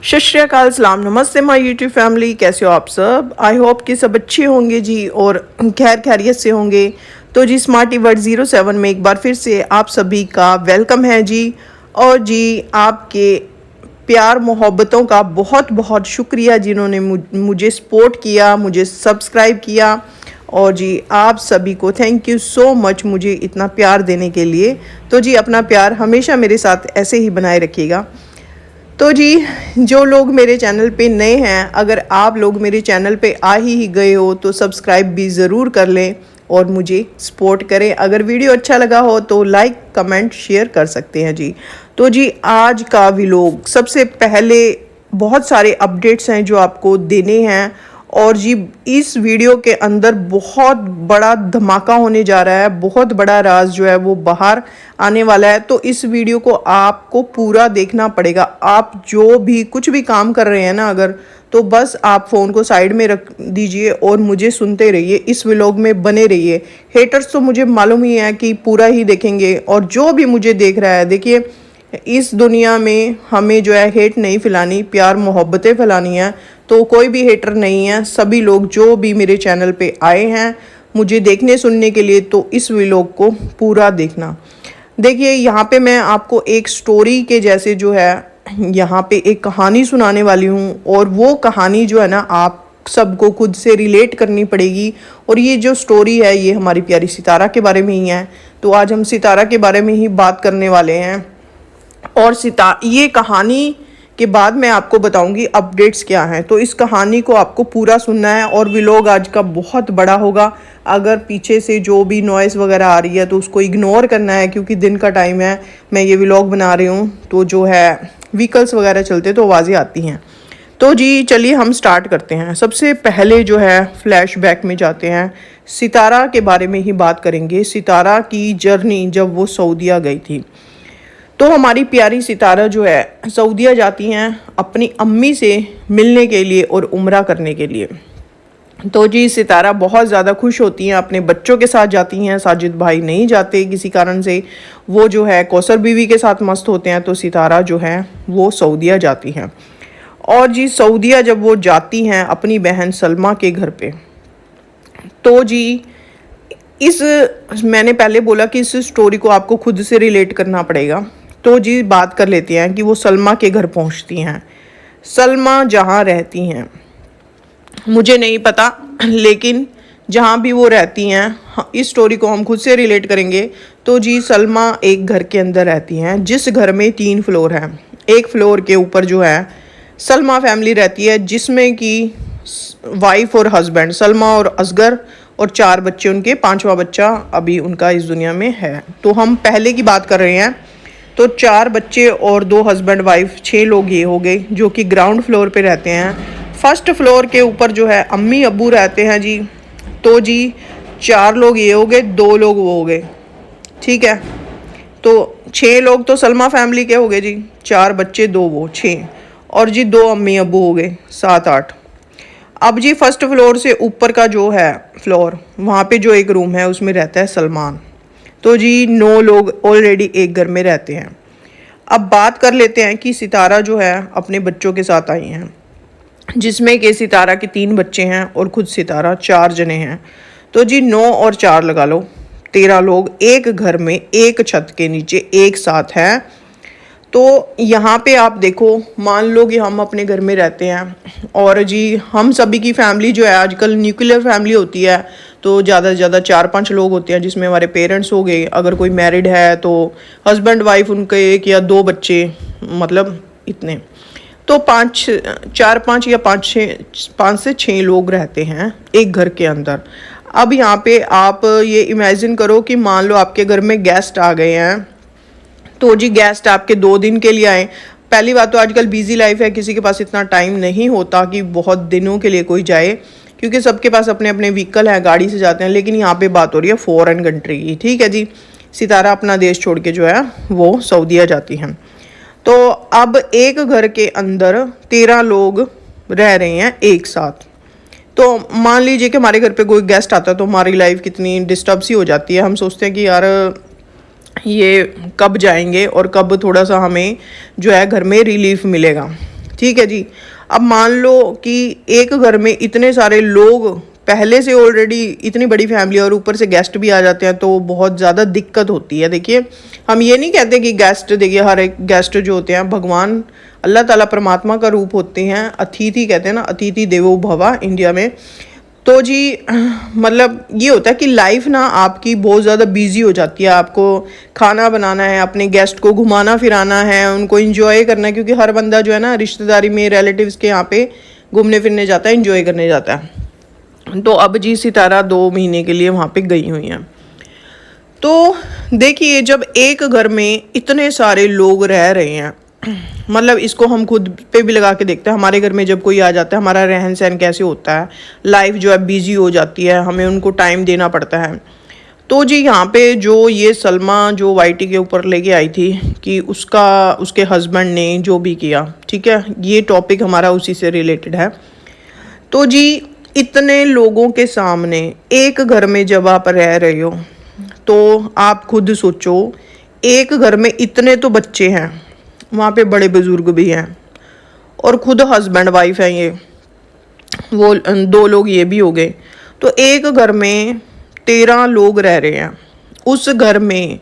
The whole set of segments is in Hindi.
सत श्री अकाल, सलाम, नमस्ते माय यूट्यूब फैमिली। कैसे हो आप सब? आई होप कि सब अच्छे होंगे जी और खैर खैरियत से होंगे। तो जी स्मार्टी वर्ड 07 में एक बार फिर से आप सभी का वेलकम है जी। और जी आपके प्यार मोहब्बतों का बहुत बहुत शुक्रिया जिन्होंने मुझे सपोर्ट किया, मुझे सब्सक्राइब किया। और जी आप सभी को थैंक यू सो मच मुझे इतना प्यार देने के लिए। तो जी अपना प्यार हमेशा मेरे साथ ऐसे ही बनाए रखिएगा। तो जी जो लोग मेरे चैनल पे नए हैं, अगर आप लोग मेरे चैनल पे आ ही गए हो तो सब्सक्राइब भी ज़रूर कर लें और मुझे सपोर्ट करें। अगर वीडियो अच्छा लगा हो तो लाइक कमेंट शेयर कर सकते हैं जी। तो जी आज का व्लॉग, सबसे पहले बहुत सारे अपडेट्स हैं जो आपको देने हैं। और जी इस वीडियो के अंदर बहुत बड़ा धमाका होने जा रहा है, बहुत बड़ा राज जो है वो बाहर आने वाला है। तो इस वीडियो को आपको पूरा देखना पड़ेगा। आप जो भी कुछ भी काम कर रहे हैं ना, अगर तो बस आप फ़ोन को साइड में रख दीजिए और मुझे सुनते रहिए, इस व्लॉग में बने रहिए। हेटर्स तो मुझे मालूम ही है कि पूरा ही देखेंगे, और जो भी मुझे देख रहा है, देखिए इस दुनिया में हमें जो है हेट नहीं फैलानी, प्यार मोहब्बतें फैलानी है। तो कोई भी हेटर नहीं है, सभी लोग जो भी मेरे चैनल पे आए हैं मुझे देखने सुनने के लिए, तो इस व्लॉग को पूरा देखना। देखिए यहाँ पे मैं आपको एक स्टोरी के जैसे जो है यहाँ पे एक कहानी सुनाने वाली हूँ, और वो कहानी जो है ना आप सबको खुद से रिलेट करनी पड़ेगी। और ये जो स्टोरी है ये हमारी प्यारी सितारा के बारे में ही है। तो आज हम सितारा के बारे में ही बात करने वाले हैं। और ये कहानी के बाद मैं आपको बताऊंगी अपडेट्स क्या हैं। तो इस कहानी को आपको पूरा सुनना है, और व्लॉग आज का बहुत बड़ा होगा। अगर पीछे से जो भी नॉइज़ वगैरह आ रही है तो उसको इग्नोर करना है, क्योंकि दिन का टाइम है, मैं ये व्लॉग बना रही हूँ, तो जो है व्हीकल्स वगैरह चलते तो आवाज़ें आती हैं। तो जी चलिए हम स्टार्ट करते हैं। सबसे पहले जो है फ्लैशबैक में जाते हैं, सितारा के बारे में ही बात करेंगे। सितारा की जर्नी जब वो सऊदीया गई थी। तो हमारी प्यारी सितारा जो है सऊदीया जाती हैं अपनी अम्मी से मिलने के लिए और उम्रा करने के लिए। तो जी सितारा बहुत ज़्यादा खुश होती हैं, अपने बच्चों के साथ जाती हैं। साजिद भाई नहीं जाते किसी कारण से, वो जो है कौसर बीवी के साथ मस्त होते हैं। तो सितारा जो है वो सऊदीया जाती हैं। और जी सऊदीया जब वो जाती हैं अपनी बहन सलमा के घर पे, तो जी इस मैंने पहले बोला कि इस स्टोरी को आपको खुद से रिलेट करना पड़ेगा। तो जी बात कर लेते हैं कि वो सलमा के घर पहुंचती हैं। सलमा जहाँ रहती हैं मुझे नहीं पता, लेकिन जहाँ भी वो रहती हैं इस स्टोरी को हम खुद से रिलेट करेंगे। तो जी सलमा एक घर के अंदर रहती हैं, जिस घर में 3 फ्लोर हैं। एक फ्लोर के ऊपर जो है सलमा फैमिली रहती है, जिसमें कि वाइफ और हस्बैंड, सलमा और असगर, और 4 बच्चे उनके, 5वां बच्चा अभी उनका इस दुनिया में है। तो हम पहले की बात कर रहे हैं। तो 4 बच्चे और 2 हस्बैंड वाइफ, 6 लोग ये हो गए जो कि ग्राउंड फ्लोर पे रहते हैं। फर्स्ट फ्लोर के ऊपर जो है अम्मी अब्बू रहते हैं जी। तो जी 4 लोग ये हो गए, 2 लोग वो हो गए, ठीक है। तो 6 लोग तो सलमा फैमिली के हो गए जी, 4 बच्चे 2 वो 6, और जी 2 अम्मी अब्बू हो गए, 7 8। अब जी फर्स्ट फ्लोर से ऊपर का जो है फ्लोर, वहाँ पे जो एक रूम है उसमें रहता है सलमान। तो जी 9 लोग ऑलरेडी एक घर में रहते हैं। अब बात कर लेते हैं कि सितारा जो है अपने बच्चों के साथ आई हैं, जिसमें कि सितारा के 3 बच्चे हैं और खुद सितारा 4 जने हैं। तो जी 9 और 4 लगा लो, 13 लोग एक घर में एक छत के नीचे एक साथ हैं। तो यहाँ पे आप देखो, मान लो कि हम अपने घर में रहते हैं, और जी हम सभी की फैमिली जो है आजकल न्यूक्लियर फैमिली होती है। तो ज़्यादा से ज़्यादा 4-5 लोग होते हैं, जिसमें हमारे पेरेंट्स हो गए, अगर कोई मैरिड है तो हस्बैंड वाइफ, उनके 1 या 2 बच्चे, मतलब इतने। तो 4-5 या 5 से 6 लोग रहते हैं एक घर के अंदर। अब यहाँ पे आप ये इमेजिन करो कि मान लो आपके घर में गेस्ट आ गए हैं। तो जी गेस्ट आपके 2 दिन के लिए आए। पहली बात तो आजकल बिजी लाइफ है, किसी के पास इतना टाइम नहीं होता कि बहुत दिनों के लिए कोई जाए, क्योंकि सबके पास अपने अपने व्हीकल है, गाड़ी से जाते हैं। लेकिन यहाँ पे बात हो रही है फॉरेन कंट्री की, ठीक है जी। सितारा अपना देश छोड़ के जो है वो सऊदीया जाती हैं। तो अब एक घर के अंदर 13 लोग रह रहे हैं एक साथ। तो मान लीजिए कि हमारे घर पे कोई गेस्ट आता है तो हमारी लाइफ कितनी डिस्टर्ब सी हो जाती है। हम सोचते हैं कि यार ये कब जाएंगे और कब थोड़ा सा हमें जो है घर में रिलीफ मिलेगा। ठीक है जी। अब मान लो कि एक घर में इतने सारे लोग पहले से ऑलरेडी इतनी बड़ी फैमिली और ऊपर से गेस्ट भी आ जाते हैं तो बहुत ज़्यादा दिक्कत होती है। देखिए हम ये नहीं कहते कि गेस्ट, देखिए हर एक गेस्ट जो होते हैं भगवान अल्लाह ताला परमात्मा का रूप होते हैं, अतिथि कहते हैं ना, अतिथि देवो भवा इंडिया में। तो जी मतलब ये होता है कि लाइफ ना आपकी बहुत ज़्यादा बिजी हो जाती है, आपको खाना बनाना है, अपने गेस्ट को घुमाना फिराना है, उनको इंजॉय करना है, क्योंकि हर बंदा जो है ना रिश्तेदारी में रिलेटिव्स के यहाँ पे घूमने फिरने जाता है, इंजॉय करने जाता है। तो अब जी सितारा 2 महीने के लिए वहाँ पे गई हुई हैं। तो देखिए जब एक घर में इतने सारे लोग रह रहे हैं, मतलब इसको हम खुद पे भी लगा के देखते हैं, हमारे घर में जब कोई आ जाता है हमारा रहन सहन कैसे होता है, लाइफ जो है बिजी हो जाती है, हमें उनको टाइम देना पड़ता है। तो जी यहाँ पे जो ये सलमा जो वाईटी के ऊपर लेके आई थी कि उसके हस्बैंड ने जो भी किया, ठीक है, ये टॉपिक हमारा उसी से रिलेटेड है। तो जी इतने लोगों के सामने एक घर में जब आप रह रहे हो तो आप खुद सोचो, एक घर में इतने तो बच्चे हैं, वहाँ पे बड़े बुजुर्ग भी हैं और खुद हस्बैंड वाइफ हैं, ये वो 2 लोग ये भी हो गए। तो एक घर में 13 लोग रह रहे हैं। उस घर में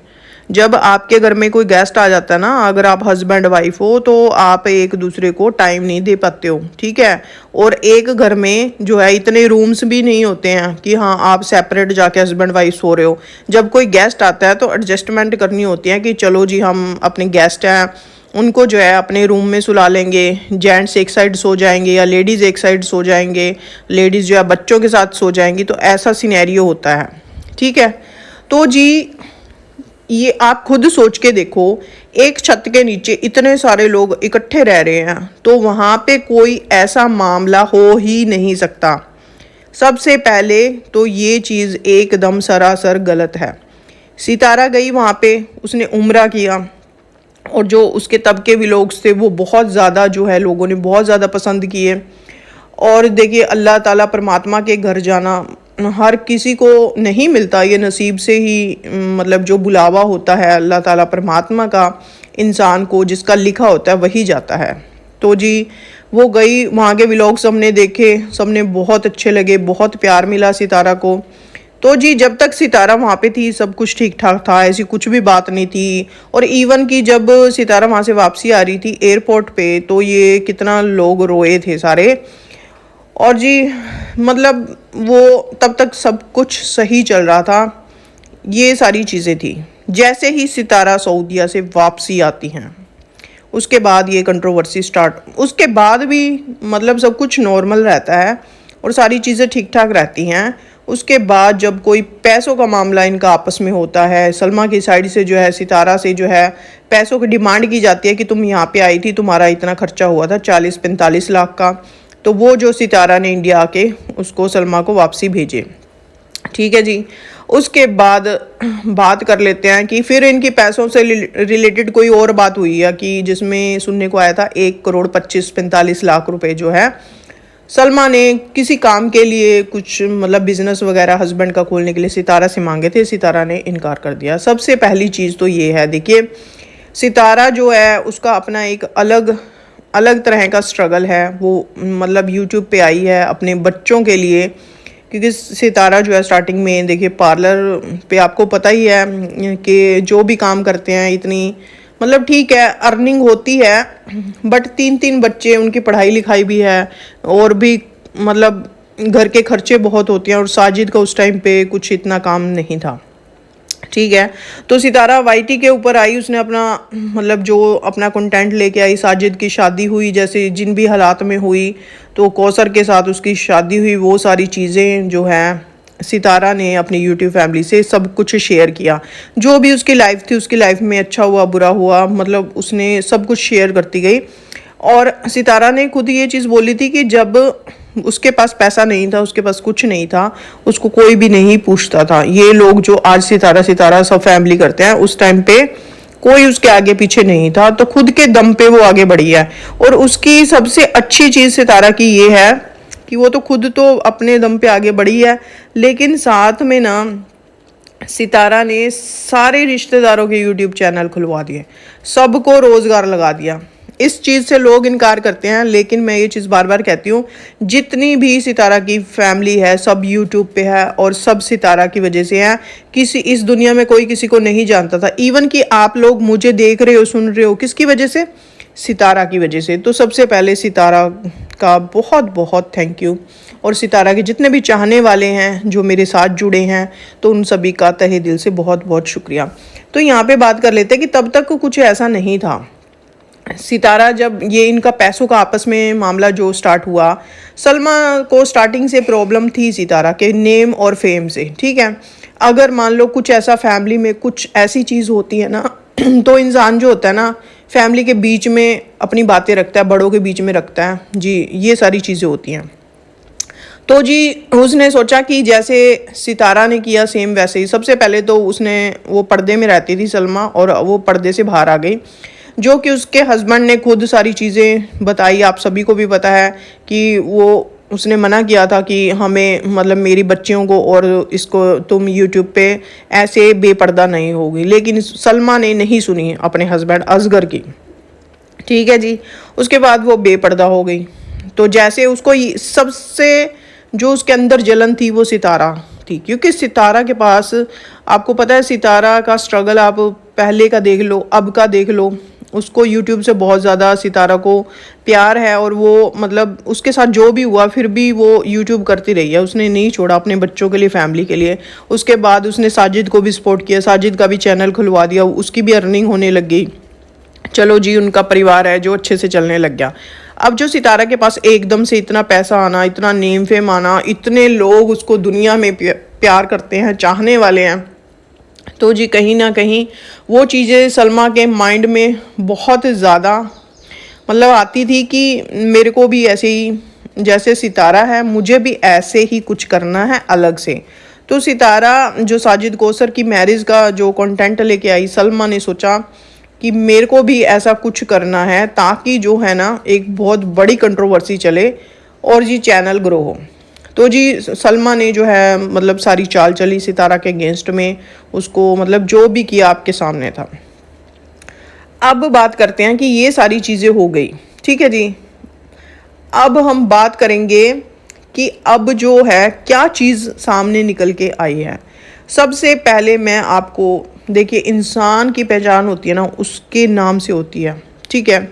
जब आपके घर में कोई गेस्ट आ जाता है ना, अगर आप हस्बैंड वाइफ हो तो आप एक दूसरे को टाइम नहीं दे पाते हो, ठीक है। और एक घर में जो है इतने रूम्स भी नहीं होते हैं कि हाँ आप सेपरेट जाके हस्बैंड वाइफ सो रहे हो। जब कोई गेस्ट आता है तो एडजस्टमेंट करनी होती है कि चलो जी हम अपने गेस्ट हैं, उनको जो है अपने रूम में सुला लेंगे, जेंट्स एक साइड सो जाएंगे या लेडीज़ एक साइड सो जाएंगे, लेडीज़ जो है बच्चों के साथ सो जाएंगी। तो ऐसा सिनेरियो होता है, ठीक है। तो जी ये आप खुद सोच के देखो, एक छत के नीचे इतने सारे लोग इकट्ठे रह रहे हैं तो वहाँ पे कोई ऐसा मामला हो ही नहीं सकता। सबसे पहले तो ये चीज़ एकदम सरासर गलत है। सितारा गई वहाँ पे, उसने उम्रा किया और जो उसके तबके भी लोग थे वो बहुत ज़्यादा जो है लोगों ने बहुत ज़्यादा पसंद किए। और देखिए अल्लाह ताला परमात्मा के घर जाना हर किसी को नहीं मिलता, ये नसीब से ही मतलब जो बुलावा होता है अल्लाह ताला परमात्मा का इंसान को, जिसका लिखा होता है वही जाता है। तो जी वो गई, वहाँ के व्लॉग सबने देखे, सबने बहुत अच्छे लगे, बहुत प्यार मिला सितारा को। तो जी जब तक सितारा वहाँ पे थी सब कुछ ठीक ठाक था, ऐसी कुछ भी बात नहीं थी। और इवन कि जब सितारा वहाँ से वापसी आ रही थी एयरपोर्ट पे तो ये कितना लोग रोए थे सारे। और जी मतलब वो तब तक सब कुछ सही चल रहा था, ये सारी चीज़ें थी। जैसे ही सितारा सऊदीया से वापसी आती हैं उसके बाद ये कंट्रोवर्सी स्टार्ट, उसके बाद भी मतलब सब कुछ नॉर्मल रहता है और सारी चीज़ें ठीक ठाक रहती हैं। उसके बाद जब कोई पैसों का मामला इनका आपस में होता है, सलमा की साइड से जो है सितारा से जो है पैसों की डिमांड की जाती है कि तुम यहाँ पे आई थी, तुम्हारा इतना खर्चा हुआ था 40-45 लाख का। तो वो जो सितारा ने इंडिया आके उसको सलमा को वापसी भेजे, ठीक है जी। उसके बाद बात कर लेते हैं कि फिर इनकी पैसों से रिलेटेड कोई और बात हुई है कि जिसमें सुनने को आया था 1 करोड़ 25-45 लाख रुपए जो है सलमा ने किसी काम के लिए कुछ मतलब बिजनेस वगैरह हस्बैंड का खोलने के लिए सितारा से मांगे थे, सितारा ने इनकार कर दिया। सबसे पहली चीज़ तो ये है, देखिए सितारा जो है उसका अपना एक अलग अलग तरह का स्ट्रगल है। वो मतलब यूट्यूब पे आई है अपने बच्चों के लिए, क्योंकि सितारा जो है स्टार्टिंग में देखिए पार्लर पे आपको पता ही है कि जो भी काम करते हैं इतनी मतलब ठीक है अर्निंग होती है, बट 3-3 बच्चे, उनकी पढ़ाई लिखाई भी है और भी मतलब घर के खर्चे बहुत होते हैं। और साजिद का उस टाइम पे कुछ इतना काम नहीं था, ठीक है। तो सितारा वाईटी के ऊपर आई, उसने अपना मतलब जो अपना कंटेंट लेके आई, साजिद की शादी हुई जैसे जिन भी हालात में हुई, तो कौसर के साथ उसकी शादी हुई, वो सारी चीज़ें जो हैं सितारा ने अपनी यूट्यूब फैमिली से सब कुछ शेयर किया। जो भी उसकी लाइफ थी, उसकी लाइफ में अच्छा हुआ बुरा हुआ, मतलब उसने सब कुछ शेयर करती गई। और सितारा ने खुद ये चीज़ बोली थी कि जब उसके पास पैसा नहीं था, उसके पास कुछ नहीं था, उसको कोई भी नहीं पूछता था। ये लोग जो आज सितारा सितारा सब फैमिली करते हैं, उस टाइम पे कोई उसके आगे पीछे नहीं था, तो खुद के दम पे वो आगे बढ़ी है। और उसकी सबसे अच्छी चीज़ सितारा की ये है कि वो तो खुद तो अपने दम पे आगे बढ़ी है, लेकिन साथ में ना सितारा ने सारे रिश्तेदारों के यूट्यूब चैनल खुलवा दिए, सबको रोज़गार लगा दिया। इस चीज़ से लोग इनकार करते हैं, लेकिन मैं ये चीज़ बार बार कहती हूँ, जितनी भी सितारा की फैमिली है सब यूट्यूब पे है और सब सितारा की वजह से है। किसी इस दुनिया में कोई किसी को नहीं जानता था। इवन कि आप लोग मुझे देख रहे हो, सुन रहे हो, किसकी वजह से? सितारा की वजह से। तो सबसे पहले सितारा का बहुत बहुत थैंक यू, और सितारा के जितने भी चाहने वाले हैं जो मेरे साथ जुड़े हैं, तो उन सभी का तहे दिल से बहुत बहुत शुक्रिया। तो यहाँ पे बात कर लेते हैं कि तब तक कुछ ऐसा नहीं था। सितारा जब ये इनका पैसों का आपस में मामला जो स्टार्ट हुआ, सलमा को स्टार्टिंग से प्रॉब्लम थी सितारा के नेम और फेम से, ठीक है। अगर मान लो कुछ ऐसा फैमिली में कुछ ऐसी चीज़ होती है ना तो इंसान जो होता है ना फैमिली के बीच में अपनी बातें रखता है, बड़ों के बीच में रखता है जी, ये सारी चीज़ें होती हैं। तो जी उसने सोचा कि जैसे सितारा ने किया सेम वैसे ही। सबसे पहले तो उसने, वो पर्दे में रहती थी सलमा, और वो पर्दे से बाहर आ गई, जो कि उसके हस्बैंड ने खुद सारी चीज़ें बताई। आप सभी को भी पता है कि वो उसने मना किया था कि हमें, मतलब मेरी बच्चियों को और इसको तुम यूट्यूब पे ऐसे बेपर्दा नहीं होगी, लेकिन सलमा ने नहीं सुनी अपने हस्बैंड असगर की, ठीक है जी। उसके बाद वो बेपर्दा हो गई। तो जैसे उसको सबसे जो उसके अंदर जलन थी वो सितारा थी, क्योंकि सितारा के पास, आपको पता है सितारा का स्ट्रगल आप पहले का देख लो, अब का देख लो। उसको यूट्यूब से बहुत ज़्यादा सितारा को प्यार है, और वो मतलब उसके साथ जो भी हुआ फिर भी वो यूट्यूब करती रही है, उसने नहीं छोड़ा अपने बच्चों के लिए, फैमिली के लिए। उसके बाद उसने साजिद को भी सपोर्ट किया, साजिद का भी चैनल खुलवा दिया, उसकी भी अर्निंग होने लग गई। चलो जी, उनका परिवार है जो अच्छे से चलने लग गया। अब जो सितारा के पास एकदम से इतना पैसा आना, इतना नेम फेम आना, इतने लोग उसको दुनिया में प्यार करते हैं, चाहने वाले हैं, तो जी कहीं ना कहीं वो चीज़ें सलमा के माइंड में बहुत ज़्यादा मतलब आती थी कि मेरे को भी ऐसे ही जैसे सितारा है, मुझे भी ऐसे ही कुछ करना है अलग से। तो सितारा जो साजिद कौसर की मैरिज का जो कंटेंट लेके आई, सलमा ने सोचा कि मेरे को भी ऐसा कुछ करना है ताकि जो है ना एक बहुत बड़ी कंट्रोवर्सी चले और जी चैनल ग्रो हो। तो जी सलमा ने जो है मतलब सारी चाल चली सितारा के अगेंस्ट में, उसको मतलब जो भी किया आपके सामने था। अब बात करते हैं कि ये सारी चीज़ें हो गई, ठीक है जी। अब हम बात करेंगे कि अब जो है क्या चीज़ सामने निकल के आई है। सबसे पहले मैं आपको, देखिए इंसान की पहचान होती है ना उसके नाम से होती है, ठीक है।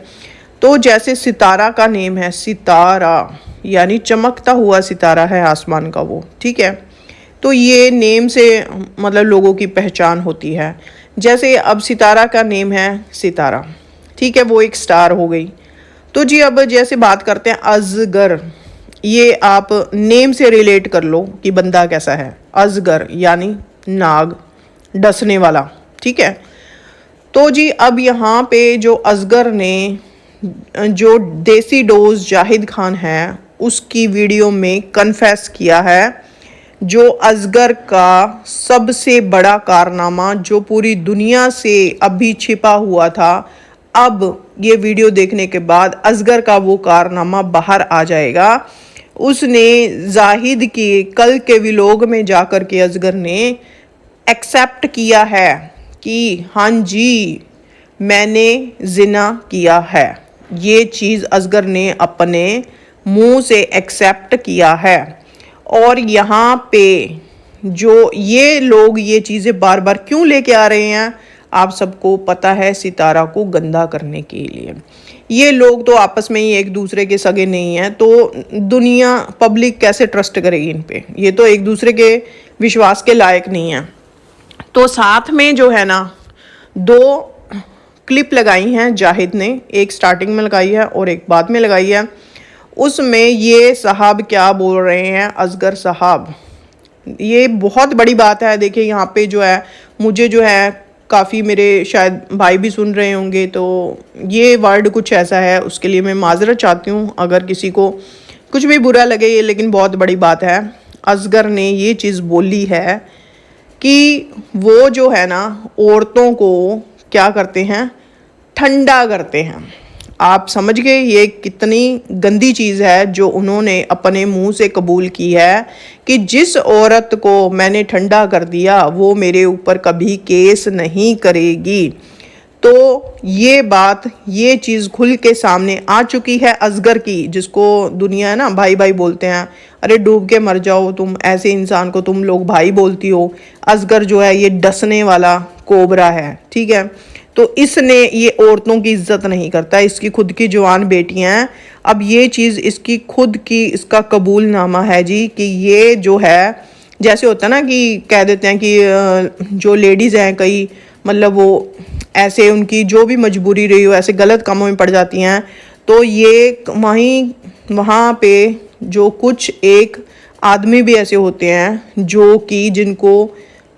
तो जैसे सितारा का नेम है सितारा, यानी चमकता हुआ सितारा है आसमान का वो, ठीक है। तो ये नेम से मतलब लोगों की पहचान होती है। जैसे अब सितारा का नेम है सितारा, ठीक है, वो एक स्टार हो गई। तो जी अब जैसे बात करते हैं अजगर, ये आप नेम से रिलेट कर लो कि बंदा कैसा है। अजगर यानी नाग, डसने वाला, ठीक है। तो जी अब यहाँ पे जो अजगर ने, जो देसी डोज जाहिद खान है उसकी वीडियो में कन्फेस किया है, जो अजगर का सबसे बड़ा कारनामा जो पूरी दुनिया से अभी छिपा हुआ था, अब ये वीडियो देखने के बाद अजगर का वो कारनामा बाहर आ जाएगा। उसने जाहिद के कल के व्लॉग में जाकर के अजगर ने एक्सेप्ट किया है कि हाँ जी मैंने जिना किया है। ये चीज़ अजगर ने अपने मुंह से एक्सेप्ट किया है। और यहाँ पे जो ये लोग ये चीज़ें बार बार क्यों लेके आ रहे हैं, आप सबको पता है, सितारा को गंदा करने के लिए। ये लोग तो आपस में ही एक दूसरे के सगे नहीं हैं, तो दुनिया पब्लिक कैसे ट्रस्ट करेगी इन पे, ये तो एक दूसरे के विश्वास के लायक नहीं है। तो साथ में जो है ना 2 क्लिप लगाई हैं जाहिद ने, एक स्टार्टिंग में लगाई है और एक बाद में लगाई है। उसमें ये साहब क्या बोल रहे हैं, अजगर साहब, ये बहुत बड़ी बात है। देखिए यहाँ पे जो है मुझे जो है काफ़ी मेरे शायद भाई भी सुन रहे होंगे, तो ये वर्ड कुछ ऐसा है, उसके लिए मैं माजरत चाहती हूँ अगर किसी को कुछ भी बुरा लगे ये, लेकिन बहुत बड़ी बात है। असगर ने ये चीज़ बोली है कि वो जो है ना औरतों को क्या करते हैं, ठंडा करते हैं। आप समझ गए ये कितनी गंदी चीज़ है जो उन्होंने अपने मुंह से कबूल की है कि जिस औरत को मैंने ठंडा कर दिया वो मेरे ऊपर कभी केस नहीं करेगी। तो ये बात, ये चीज़ खुल के सामने आ चुकी है असगर की, जिसको दुनिया है ना भाई भाई बोलते हैं। अरे डूब के मर जाओ तुम, ऐसे इंसान को तुम लोग भाई बोलती हो। असगर जो है ये डसने वाला कोबरा है, ठीक है। तो इसने, ये औरतों की इज्जत नहीं करता, इसकी खुद की जवान बेटियां हैं। अब ये चीज़ इसकी खुद की, इसका कबूलनामा है जी कि ये जो है, जैसे होता है ना कि कह देते हैं कि जो लेडीज़ हैं कई, मतलब वो ऐसे उनकी जो भी मजबूरी रही हो ऐसे गलत कामों में पड़ जाती हैं। तो ये वहाँ पे जो कुछ एक आदमी भी ऐसे होते हैं जो कि जिनको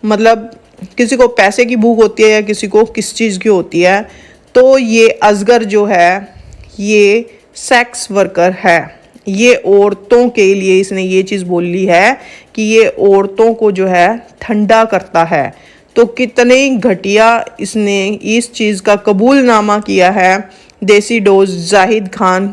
मतलब किसी को पैसे की भूख होती है या किसी को किस चीज़ की होती है। तो ये असगर जो है ये सेक्स वर्कर है। ये औरतों के लिए इसने ये चीज़ बोली है कि ये औरतों को जो है ठंडा करता है। तो कितने घटिया इसने इस चीज़ का कबूलनामा किया है देसी डोज जाहिद खान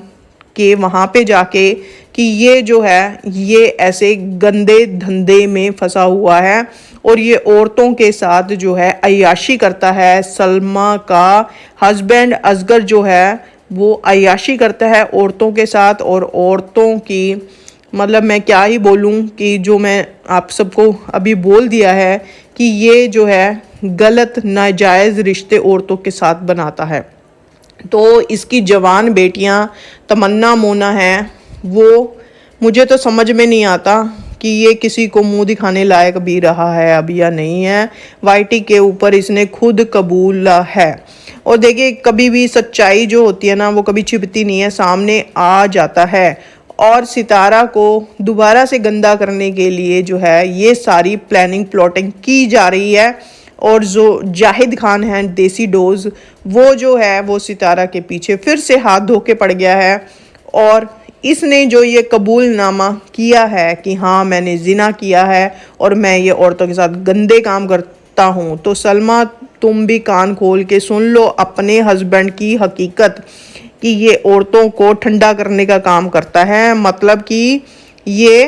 के वहाँ पे जाके कि ये जो है ये ऐसे गंदे धंधे में फंसा हुआ है और ये औरतों के साथ जो है अय्याशी करता है। सलमा का हस्बैंड असगर जो है वो अय्याशी करता है औरतों के साथ। और औरतों की मतलब मैं क्या ही बोलूँ कि जो मैं आप सबको अभी बोल दिया है कि ये जो है गलत नाजायज़ रिश्ते औरतों के साथ बनाता है। तो इसकी जवान बेटियां तमन्ना मोना हैं, वो मुझे तो समझ में नहीं आता कि ये किसी को मुंह दिखाने लायक भी रहा है अभी या नहीं है। वाईटी के ऊपर इसने खुद कबूला है। और देखिए कभी भी सच्चाई जो होती है ना वो कभी छिपती नहीं है, सामने आ जाता है। और सितारा को दोबारा से गंदा करने के लिए जो है ये सारी प्लानिंग प्लॉटिंग की जा रही है। और जो जाहिद खान है देसी डोज, वो जो है वो सितारा के पीछे फिर से हाथ धो के पड़ गया है। और इसने जो ये कबूलनामा किया है कि हाँ मैंने जिना किया है और मैं ये औरतों के साथ गंदे काम करता हूँ, तो सलमा तुम भी कान खोल के सुन लो अपने हस्बैंड की हकीकत कि ये औरतों को ठंडा करने का काम करता है। मतलब कि ये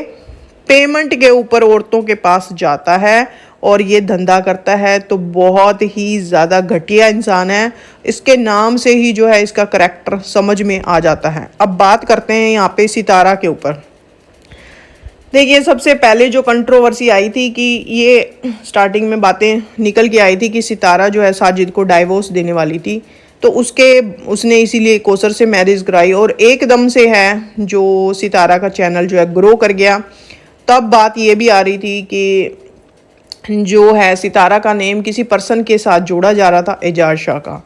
पेमेंट के ऊपर औरतों के पास जाता है और ये धंधा करता है। तो बहुत ही ज़्यादा घटिया इंसान है, इसके नाम से ही जो है इसका करैक्टर समझ में आ जाता है। अब बात करते हैं यहाँ पे सितारा के ऊपर। देखिए सबसे पहले जो कंट्रोवर्सी आई थी कि ये स्टार्टिंग में बातें निकल के आई थी कि सितारा जो है साजिद को डाइवोर्स देने वाली थी, तो उसने इसीलिए कोसर से मैरिज कराई और एकदम से है जो सितारा का चैनल जो है ग्रो कर गया। तब बात ये भी आ रही थी कि जो है सितारा का नेम किसी पर्सन के साथ जोड़ा जा रहा था, एजाज शाह का,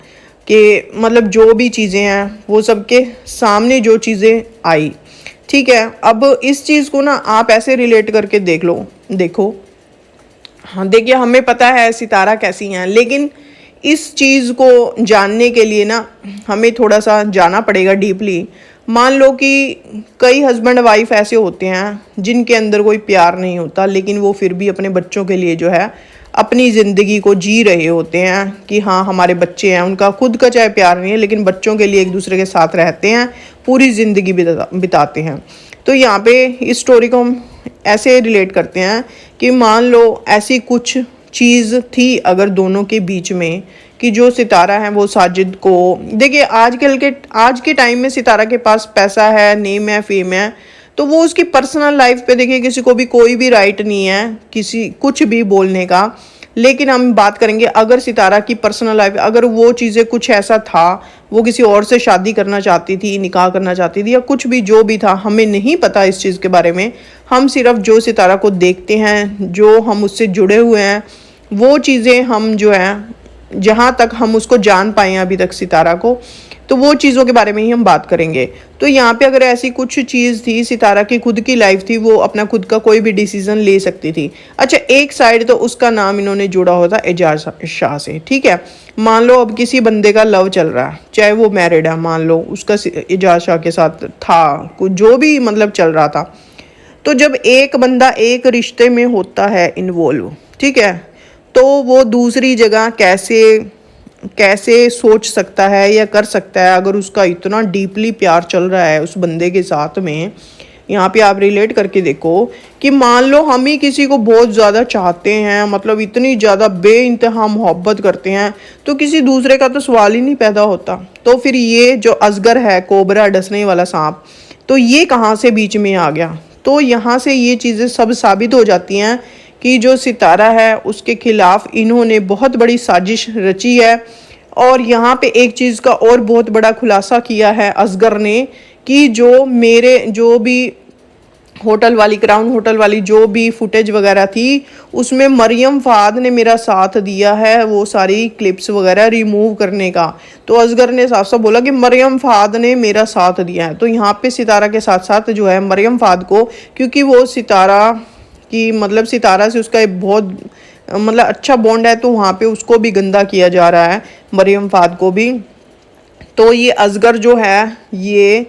कि मतलब जो भी चीज़ें हैं वो सबके सामने जो चीज़ें आई, ठीक है। अब इस चीज़ को ना आप ऐसे रिलेट करके देखो। हाँ देखिए हमें पता है सितारा कैसी हैं, लेकिन इस चीज़ को जानने के लिए ना हमें थोड़ा सा जाना पड़ेगा डीपली। मान लो कि कई हस्बैंड वाइफ ऐसे होते हैं जिनके अंदर कोई प्यार नहीं होता, लेकिन वो फिर भी अपने बच्चों के लिए जो है अपनी ज़िंदगी को जी रहे होते हैं कि हाँ हमारे बच्चे हैं। उनका खुद का चाहे प्यार नहीं है लेकिन बच्चों के लिए एक दूसरे के साथ रहते हैं, पूरी ज़िंदगी बिताते हैं। तो यहाँ पे इस स्टोरी को हम ऐसे रिलेट करते हैं कि मान लो ऐसी कुछ चीज़ थी अगर दोनों के बीच में कि जो सितारा है वो साजिद को, देखिए आज के टाइम में सितारा के पास पैसा है, नेम है, फेम है, तो वो उसकी पर्सनल लाइफ पे देखिए किसी को भी कोई भी राइट नहीं है किसी कुछ भी बोलने का। लेकिन हम बात करेंगे अगर सितारा की पर्सनल लाइफ, अगर वो चीज़ें कुछ ऐसा था, वो किसी और से शादी करना चाहती थी, निकाह करना चाहती थी या कुछ भी जो भी था, हमें नहीं पता इस चीज़ के बारे में। हम सिर्फ जो सितारा को देखते हैं, जो हम उससे जुड़े हुए हैं, वो चीज़ें हम जो है जहाँ तक हम उसको जान पाए हैं अभी तक सितारा को, तो वो चीज़ों के बारे में ही हम बात करेंगे। तो यहाँ पे अगर ऐसी कुछ चीज़ थी, सितारा की खुद की लाइफ थी, वो अपना खुद का कोई भी डिसीजन ले सकती थी। अच्छा एक साइड तो उसका नाम इन्होंने जोड़ा हुआ था एजाज शाह से, ठीक है। मान लो अब किसी बंदे का लव चल रहा है, चाहे वो मैरिड है, मान लो उसका एजाज शाह के साथ था कुछ जो भी मतलब चल रहा था, तो जब एक बंदा एक रिश्ते में होता है इन्वॉल्व, ठीक है, तो वो दूसरी जगह कैसे सोच सकता है या कर सकता है अगर उसका इतना डीपली प्यार चल रहा है उस बंदे के साथ में यहाँ पे आप रिलेट करके देखो कि मान लो हम ही किसी को बहुत ज़्यादा चाहते हैं, मतलब इतनी ज़्यादा बेइंतहा मोहब्बत करते हैं, तो किसी दूसरे का तो सवाल ही नहीं पैदा होता। तो फिर ये जो अजगर है, कोबरा डसने वाला सांप, तो ये कहाँ से बीच में आ गया? तो यहाँ से ये चीज़ें सब साबित हो जाती हैं कि जो सितारा है उसके खिलाफ इन्होंने बहुत बड़ी साजिश रची है। और यहाँ पे एक चीज़ का और बहुत बड़ा खुलासा किया है असगर ने कि जो भी होटल वाली, क्राउन होटल वाली जो भी फुटेज वगैरह थी, उसमें मरियम फ़ाद ने मेरा साथ दिया है वो सारी क्लिप्स वगैरह रिमूव करने का। तो असगर ने साफ साफ बोला कि मरियम फ़ाद ने मेरा साथ दिया है। तो यहाँ पे सितारा के साथ साथ जो है मरियम फ़ाद को, क्योंकि वो सितारा की मतलब सितारा से उसका एक बहुत मतलब अच्छा बॉन्ड है, तो वहाँ पे उसको भी गंदा किया जा रहा है, मरियम फ़ाद को भी। तो ये असगर जो है ये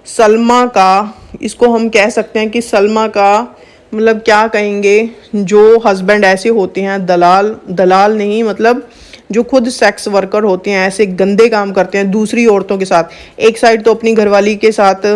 सलमा का, इसको हम कह सकते हैं कि सलमा का मतलब क्या कहेंगे, जो हस्बैंड ऐसे होते हैं, दलाल नहीं, मतलब जो खुद सेक्स वर्कर होते हैं, ऐसे गंदे काम करते हैं दूसरी औरतों के साथ। एक साइड तो अपनी घरवाली के साथ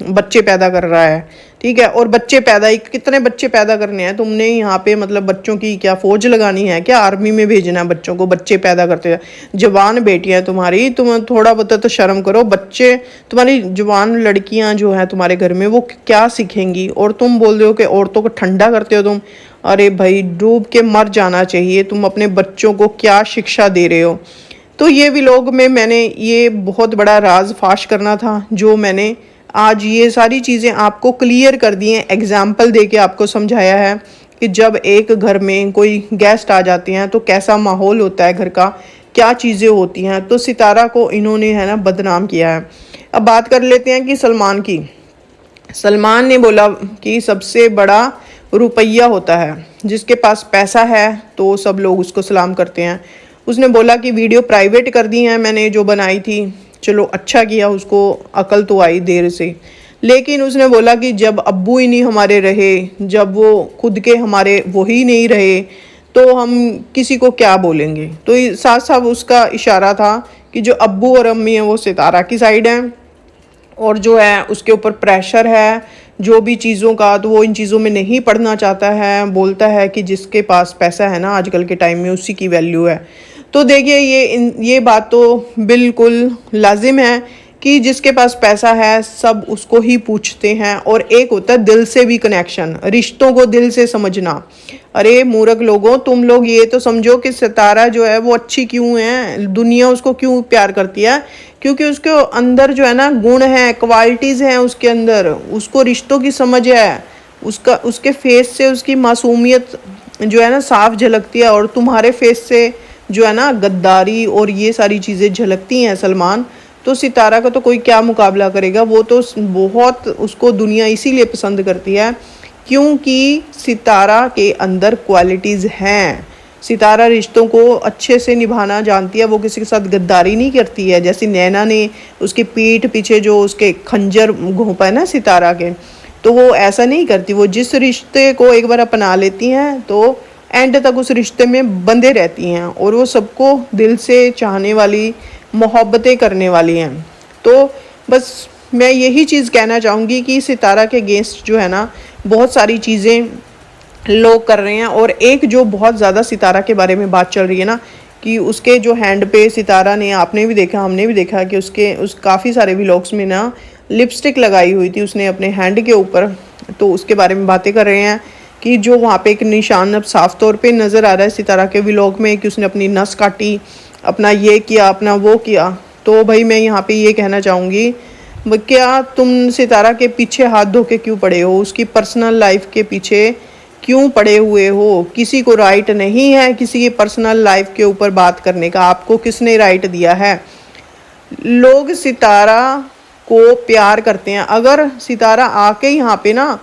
बच्चे पैदा कर रहा है, ठीक है, और बच्चे पैदा ही कितने बच्चे पैदा करने हैं तुमने यहाँ पे? मतलब बच्चों की क्या फौज लगानी है क्या? आर्मी में भेजना है बच्चों को? बच्चे पैदा करते हैं, जवान बेटियां तुम्हारी, तुम थोड़ा बहुत तो शर्म करो। बच्चे तुम्हारी जवान लड़कियां जो हैं तुम्हारे घर में, वो क्या सीखेंगी? और तुम बोल रहे हो कि औरतों को ठंडा करते हो तुम। अरे भाई, डूब के मर जाना चाहिए। तुम अपने बच्चों को क्या शिक्षा दे रहे हो? तो ये व्लॉग में मैंने ये बहुत बड़ा राज फाश करना था, जो मैंने आज ये सारी चीज़ें आपको क्लियर कर दी हैं, एग्जाम्पल दे के आपको समझाया है कि जब एक घर में कोई गेस्ट आ जाते हैं तो कैसा माहौल होता है घर का, क्या चीज़ें होती हैं। तो सितारा को इन्होंने है ना बदनाम किया है। अब बात कर लेते हैं कि सलमान की। सलमान ने बोला कि सबसे बड़ा रुपया होता है, जिसके पास पैसा है तो सब लोग उसको सलाम करते हैं। उसने बोला कि वीडियो प्राइवेट कर दी है मैंने जो बनाई थी, चलो अच्छा किया, उसको अकल तो आई देर से। लेकिन उसने बोला कि जब अब्बू ही नहीं हमारे रहे, जब वो खुद के हमारे वही नहीं रहे, तो हम किसी को क्या बोलेंगे। तो साथ साथ उसका इशारा था कि जो अब्बू और अम्मी हैं वो सितारा की साइड हैं, और जो है उसके ऊपर प्रेशर है जो भी चीज़ों का, तो वो इन चीज़ों में नहीं पढ़ना चाहता है। बोलता है कि जिसके पास पैसा है ना आजकल के टाइम में, उसी की वैल्यू है। तो देखिए ये बात तो बिल्कुल लाजिम है कि जिसके पास पैसा है सब उसको ही पूछते हैं। और एक होता है दिल से भी कनेक्शन, रिश्तों को दिल से समझना। अरे मूर्ख लोगों, तुम लोग ये तो समझो कि सितारा जो है वो अच्छी क्यों है, दुनिया उसको क्यों प्यार करती है, क्योंकि उसके अंदर जो है ना गुण है, क्वालिटीज़ हैं उसके अंदर, उसको रिश्तों की समझ है, उसके फेस से उसकी मासूमियत जो है ना साफ झलकती है। और तुम्हारे फेस से जो है ना गद्दारी और ये सारी चीज़ें झलकती हैं सलमान। तो सितारा का तो कोई क्या मुकाबला करेगा, वो तो बहुत, उसको दुनिया इसीलिए पसंद करती है क्योंकि सितारा के अंदर क्वालिटीज़ हैं। सितारा रिश्तों को अच्छे से निभाना जानती है, वो किसी के साथ गद्दारी नहीं करती है। जैसे नैना ने उसकी पीठ पीछे जो उसके खंजर घोंपा है ना सितारा के, तो वो ऐसा नहीं करती। वो जिस रिश्ते को एक बार अपना लेती हैं तो एंड तक उस रिश्ते में बंधे रहती हैं, और वो सबको दिल से चाहने वाली, मोहब्बतें करने वाली हैं। तो बस मैं यही चीज़ कहना चाहूँगी कि सितारा के अगेंस्ट जो है ना बहुत सारी चीज़ें लोग कर रहे हैं। और एक जो बहुत ज़्यादा सितारा के बारे में बात चल रही है ना, कि उसके जो हैंड पे सितारा ने, आपने भी देखा हमने भी देखा कि उस काफ़ी सारे व्लॉग्स में ना लिपस्टिक लगाई हुई थी उसने अपने हैंड के ऊपर। तो उसके बारे में बातें कर रहे हैं कि जो वहाँ पे एक निशान अब साफ तौर पे नज़र आ रहा है सितारा के व्लॉग में कि उसने अपनी नस काटी, अपना ये किया, अपना वो किया। तो भाई मैं यहाँ पे ये कहना चाहूँगी, क्या तुम सितारा के पीछे हाथ धो के क्यों पड़े हो? उसकी पर्सनल लाइफ के पीछे क्यों पड़े हुए हो? किसी को राइट नहीं है किसी की पर्सनल लाइफ के ऊपर बात करने का। आपको किसने राइट दिया है? लोग सितारा को प्यार करते हैं। अगर सितारा आके यहाँ पे ना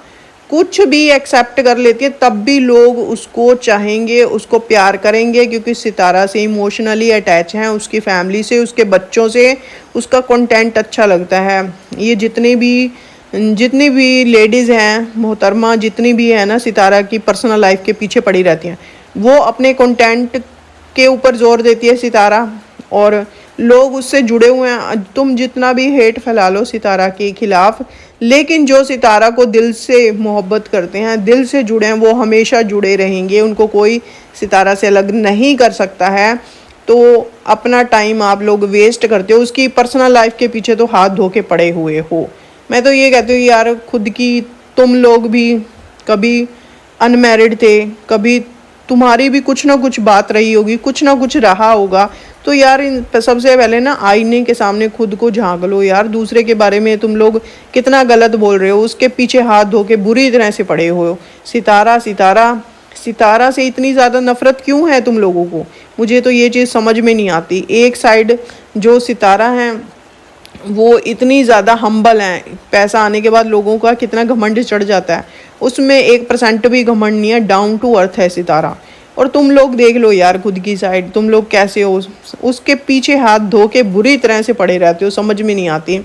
कुछ भी एक्सेप्ट कर लेती है, तब भी लोग उसको चाहेंगे, उसको प्यार करेंगे, क्योंकि सितारा से इमोशनली अटैच हैं, उसकी फैमिली से, उसके बच्चों से, उसका कंटेंट अच्छा लगता है। ये जितनी भी लेडीज़ हैं मोहतरमा, जितनी भी है ना सितारा की पर्सनल लाइफ के पीछे पड़ी रहती हैं, वो अपने कंटेंट के ऊपर जोर देती है सितारा। और लोग उससे जुड़े हुए हैं। तुम जितना भी हेट फैला लो सितारा के खिलाफ, लेकिन जो सितारा को दिल से मोहब्बत करते हैं, दिल से जुड़े हैं, वो हमेशा जुड़े रहेंगे। उनको कोई सितारा से अलग नहीं कर सकता है। तो अपना टाइम आप लोग वेस्ट करते हो, उसकी पर्सनल लाइफ के पीछे तो हाथ धो के पड़े हुए हो। मैं तो ये कहती हूँ यार, खुद की तुम लोग भी कभी अनमैरिड थे, कभी तुम्हारी भी कुछ ना कुछ बात रही होगी, कुछ ना कुछ रहा होगा। तो यार सबसे पहले ना आईने के सामने खुद को झांक लो यार। दूसरे के बारे में तुम लोग कितना गलत बोल रहे हो, उसके पीछे हाथ धो के बुरी तरह से पड़े हो। सितारा सितारा सितारा से इतनी ज़्यादा नफरत क्यों है तुम लोगों को? मुझे तो ये चीज़ समझ में नहीं आती। एक साइड जो सितारा हैं वो इतनी ज़्यादा हम्बल हैं, पैसा आने के बाद लोगों का कितना घमंड चढ़ जाता है, उसमें 1% भी घमंड नहीं है, डाउन टू अर्थ है सितारा। और तुम लोग देख लो यार खुद की साइड, तुम लोग कैसे हो, उसके पीछे हाथ धो के बुरी तरह से पड़े रहते हो, समझ में नहीं आती।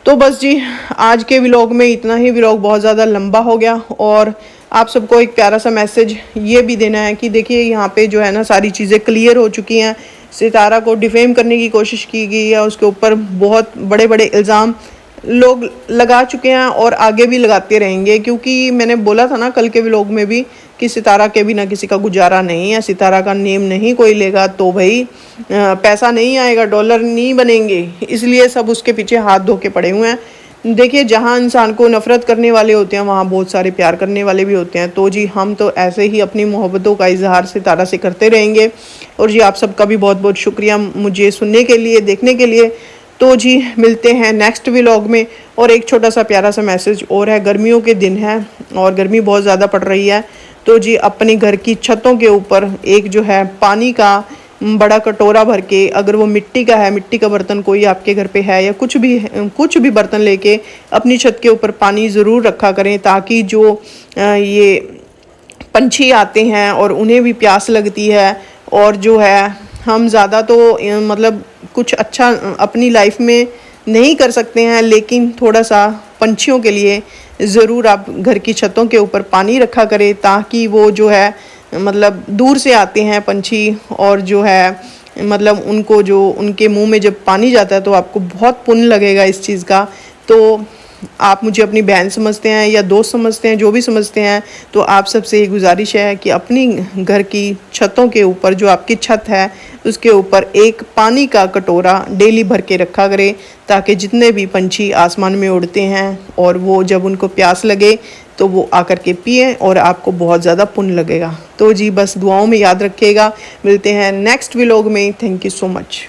तो बस जी, आज के व्लॉग में इतना ही। व्लॉग बहुत ज़्यादा लंबा हो गया और आप सबको एक प्यारा सा मैसेज ये भी देना है कि देखिए यहाँ पे जो है ना सारी चीज़ें क्लियर हो चुकी हैं। सितारा को डिफेम करने की कोशिश की गई है, उसके ऊपर बहुत बड़े बड़े इल्ज़ाम लोग लगा चुके हैं और आगे भी लगाते रहेंगे। क्योंकि मैंने बोला था ना कल के व्लॉग में भी कि सितारा के बिना किसी का गुजारा नहीं है, सितारा का नेम नहीं कोई लेगा तो भाई पैसा नहीं आएगा, डॉलर नहीं बनेंगे, इसलिए सब उसके पीछे हाथ धो के पड़े हुए हैं। देखिए, जहाँ इंसान को नफ़रत करने वाले होते हैं वहाँ बहुत सारे प्यार करने वाले भी होते हैं। तो जी हम तो ऐसे ही अपनी मोहब्बतों का इजहार सितारा से करते रहेंगे। और जी आप सबका भी बहुत बहुत शुक्रिया मुझे सुनने के लिए, देखने के लिए। तो जी मिलते हैं नेक्स्ट व्लॉग में। और एक छोटा सा प्यारा सा मैसेज और है, गर्मियों के दिन है और गर्मी बहुत ज़्यादा पड़ रही है। तो जी अपने घर की छतों के ऊपर एक जो है पानी का बड़ा कटोरा भर के, अगर वो मिट्टी का है, मिट्टी का बर्तन कोई आपके घर पे है या कुछ भी बर्तन लेके अपनी छत के ऊपर पानी ज़रूर रखा करें, ताकि जो ये पंछी आते हैं और उन्हें भी प्यास लगती है। और जो है हम ज़्यादा तो मतलब कुछ अच्छा अपनी लाइफ में नहीं कर सकते हैं, लेकिन थोड़ा सा पंछियों के लिए ज़रूर आप घर की छतों के ऊपर पानी रखा करें, ताकि वो जो है मतलब दूर से आते हैं पंछी और जो है मतलब उनको जो उनके मुंह में जब पानी जाता है तो आपको बहुत पुण्य लगेगा इस चीज़ का। तो आप मुझे अपनी बहन समझते हैं या दोस्त समझते हैं, जो भी समझते हैं, तो आप सबसे ये गुजारिश है कि अपनी घर की छतों के ऊपर, जो आपकी छत है उसके ऊपर एक पानी का कटोरा डेली भर के रखा करें, ताकि जितने भी पंछी आसमान में उड़ते हैं और वो जब उनको प्यास लगे तो वो आकर के पिए और आपको बहुत ज़्यादा पुण्य लगेगा। तो जी बस दुआओं में याद रखिएगा। मिलते हैं नेक्स्ट व्लॉग में। Thank you so much.